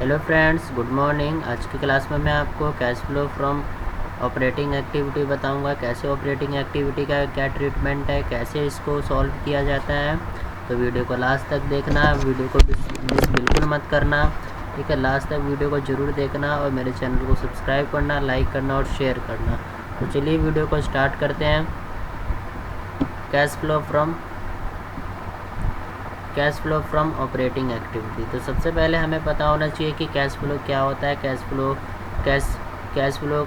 Hello friends, good morning. आज की class में मैं आपको cash flow from operating activity बताऊंगा। कैसे ऑपरेटिंग एक्टिविटी का क्या ट्रीटमेंट है, कैसे इसको सॉल्व किया जाता है। तो वीडियो को लास्ट तक देखना, वीडियो को मिस बिल्कुल मत करना, ठीक है। लास्ट तक वीडियो को ज़रूर देखना और मेरे चैनल को सब्सक्राइब करना, लाइक करना और शेयर करना। तो चलिए वीडियो को स्टार्ट करते हैं। Cash flow from operating activity. तो सबसे पहले हमें पता होना चाहिए कि कैश फ्लो क्या होता है। कैश फ्लो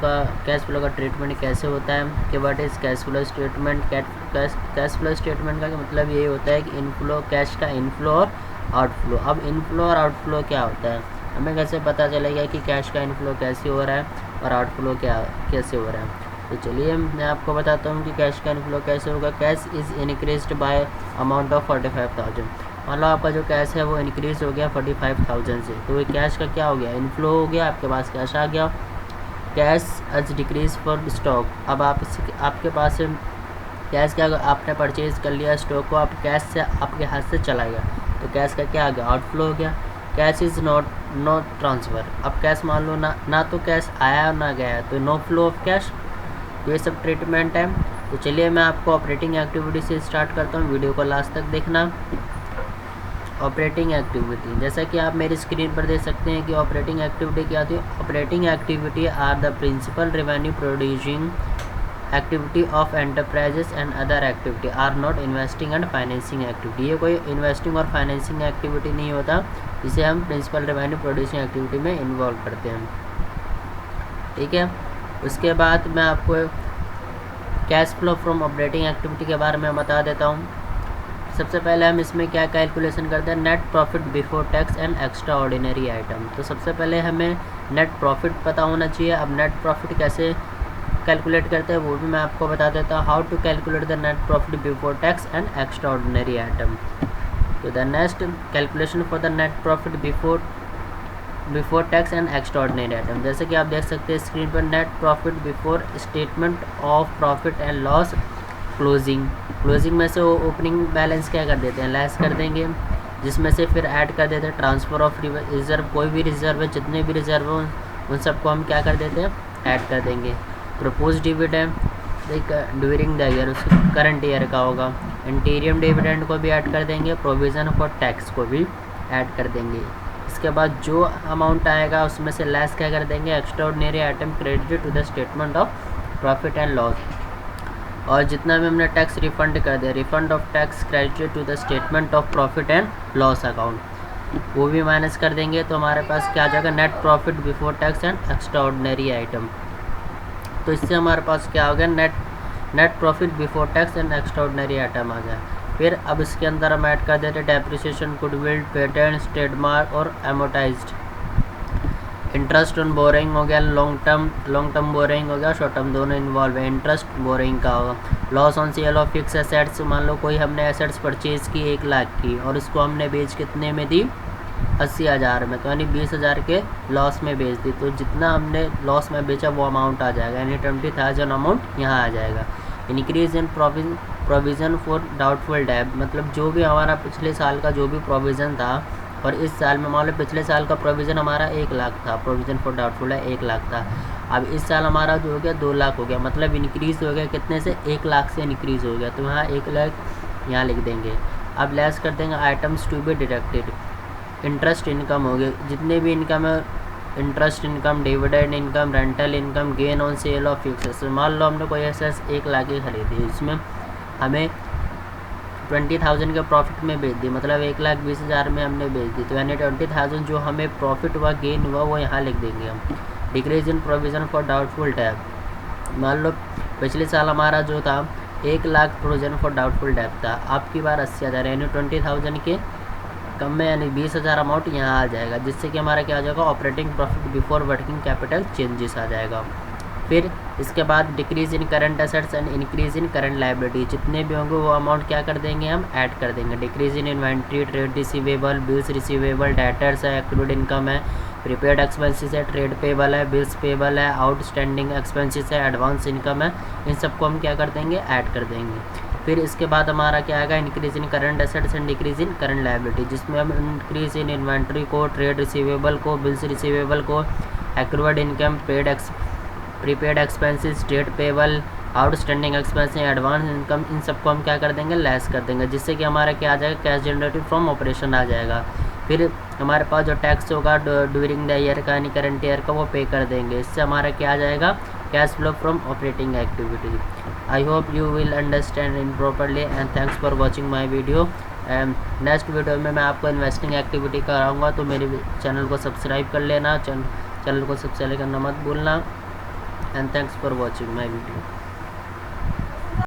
का ट्रीटमेंट कैसे होता है कि what is cash flow statement. Cash flow statement का मतलब यही होता है कि इनफ्लो, कैश का इनफ्लो और आउटफ्लो। अब इनफ्लो और आउटफ्लो क्या होता है, हमें कैसे पता चलेगा कि कैश का इनफ्लो कैसे हो रहा है और आउटफ्लो कैसे हो रहा है। तो चलिए मैं आपको बताता हूँ कि कैश का इनफ्लो कैसे होगा। Cash is increased bye amount of 45,000। मान लो आपका जो कैश है वो इंक्रीज़ हो गया 45,000 से, तो ये कैश का क्या हो गया, इनफ्लो हो गया, आपके पास कैश आ गया। Cash as decrease for stock. अब आपके पास कैश क्या, आपने परचेज़ कर लिया स्टॉक को, आप कैश से आपके हाथ से चला गया, तो कैश का क्या आ गया, आउटफ्लो हो गया। Cash is not transfer. अब कैश मान लो ना तो कैश आया और ना गया, तो नो फ्लो ऑफ कैश। ये सब ट्रीटमेंट है। तो चलिए मैं आपको ऑपरेटिंग एक्टिविटी से स्टार्ट करता हूँ, वीडियो को लास्ट तक देखना। ऑपरेटिंग एक्टिविटी, जैसा कि आप मेरी स्क्रीन पर देख सकते हैं कि ऑपरेटिंग एक्टिविटी क्या होती है। Operating activity are the principal revenue producing activity of enterprises and other activity are not investing and financing activity. ये कोई इन्वेस्टिंग और फाइनेंसिंग एक्टिविटी नहीं होता, जिसे हम प्रिंसिपल रेवेन्यू प्रोड्यूसिंग एक्टिविटी में इन्वॉल्व करते हैं, ठीक है। उसके बाद मैं आपको cash flow from operating activity के बारे में बता देता हूँ। सबसे पहले हम इसमें क्या कैलकुलेशन करते हैं, net profit before tax and extraordinary item. तो सबसे पहले हमें नेट प्रॉफिट पता होना चाहिए। अब नेट प्रॉफिट कैसे कैलकुलेट करते हैं वो भी मैं आपको बता देता हूँ। How to calculate the net profit before tax and extraordinary item. तो the next calculation for the net profit before tax and extraordinary item. जैसे कि आप देख सकते हैं स्क्रीन पर, net profit before statement of profit and loss closing में से वो ओपनिंग बैलेंस क्या कर देते हैं, लेस कर देंगे, जिसमें से फिर ऐड कर देते हैं ट्रांसफ़र ऑफ रिजर्व। कोई भी रिजर्व है, जितने भी रिजर्व हैं उन सबको हम क्या कर देते हैं, ऐड कर देंगे। Propose dividend during the year, उसको करंट ईयर का होगा। इंटीरियम डिविडेंड को भी ऐड कर देंगे, प्रोविज़न फॉर टैक्स को भी ऐड कर देंगे। इसके बाद जो अमाउंट आएगा उसमें से लेस क्या कर देंगे, extraordinary item credited to the statement of profit and loss. और जितना भी हमने टैक्स रिफंड कर दिया, refund of tax credited to the statement of profit and loss account, वो भी माइनस कर देंगे। तो हमारे पास क्या आ जाएगा, net profit before tax and extraordinary item. तो इससे हमारे पास क्या हो गया, net profit before tax and extraordinary item आ गया। फिर अब इसके अंदर हम ऐड कर देते हैं डेप्रिसिएशन, गुडविल, पेटेंट्स, ट्रेडमार्क और एमोटाइज्ड। इंटरेस्ट ऑन बोरिंग हो गया, लॉन्ग टर्म बोरिंग हो गया, शॉर्ट टर्म, दोनों इन्वॉल्व है। इंटरेस्ट बोरिंग का होगा। Loss on sale of fix assets, मान लो कोई हमने एसेट्स परचेज़ की 1 लाख की और उसको हमने बेच कितने में दी, 80,000 में, तो यानी 20,000 के लॉस में बेच दी। तो जितना हमने लॉस में बेचा वो अमाउंट आ जाएगा, यानी 20,000 अमाउंट यहाँ आ जाएगा। Increase in provision for doubtful debt, मतलब जो भी हमारा पिछले साल का जो भी प्रोविज़न था और इस साल में, मान लो पिछले साल का प्रोविज़न हमारा 1 लाख था, प्रोविज़न फॉर डाउटफुल है 1 लाख था। अब इस साल हमारा जो हो गया 2 लाख हो गया, मतलब इंक्रीज़ हो गया कितने से, 1 लाख से इंक्रीज़ हो गया, तो यहाँ 1 लाख यहाँ लिख देंगे। अब लेस कर देंगे items to be deducted. Interest income हो गए, जितने भी इनकम है, interest income, dividend income, rental income, gain on sale of fix. मान लो हमने कोई एसेट्स 1 लाख की खरीदी, इसमें हमें 20,000 के प्रॉफिट में बेच दी, मतलब 1,20,000 में हमने बेच दी, तो यानी 20,000 जो हमें प्रॉफिट हुआ, गेन हुआ, वो यहाँ लिख देंगे हम। Decrease in provision for doubtful debt, मान लो पिछले साल हमारा जो था 1 lakh provision for doubtful debt था, आपकी बार 80,000, यानी 20,000 के कम में, यानी 20,000 अमाउंट यहाँ आ जाएगा, जिससे कि हमारा क्या आ जाएगा, operating profit before working capital changes आ जाएगा। फिर इसके बाद decrease in current assets and increase in current liability, जितने भी होंगे वो अमाउंट क्या कर देंगे, हम ऐड कर देंगे। Decrease in inventory, trade receivable, bills receivable, debtors है, एक्रूड इनकम है, प्रीपेड एक्सपेंसेस है, ट्रेड पेबल है, बिल्स पेबल है, आउटस्टैंडिंग एक्सपेंसेस है, एडवांस इनकम है, इन सबको हम क्या कर देंगे, ऐड कर देंगे। फिर इसके बाद हमारा क्या आएगा, increase in current assets and decrease in current liability, जिसमें हम इंक्रीज इन इन्वेंट्री को, ट्रेड रिसीवेबल को, बिल्स रिसीवेबल को, accrued income, prepaid expenses, state payable, outstanding expense, advance income, इन सबको हम क्या कर देंगे, लेस कर देंगे, जिससे कि हमारा क्या आ जाएगा, कैश जनरेटेड फ्रॉम ऑपरेशन आ जाएगा। फिर हमारे पास जो टैक्स होगा ड्यूरिंग द ईयर का, यानी करंट ईयर का, वो पे कर देंगे। इससे हमारा क्या आ जाएगा, cash flow from operating activity. I hope you will understand in properly and thanks for watching my video. Next video में मैं आपको इन्वेस्टिंग एक्टिविटी कराऊंगा, तो मेरे चैनल को सब्सक्राइब कर लेना, चैनल को सब्सक्राइब करना मत भूलना। And thanks for watching my video.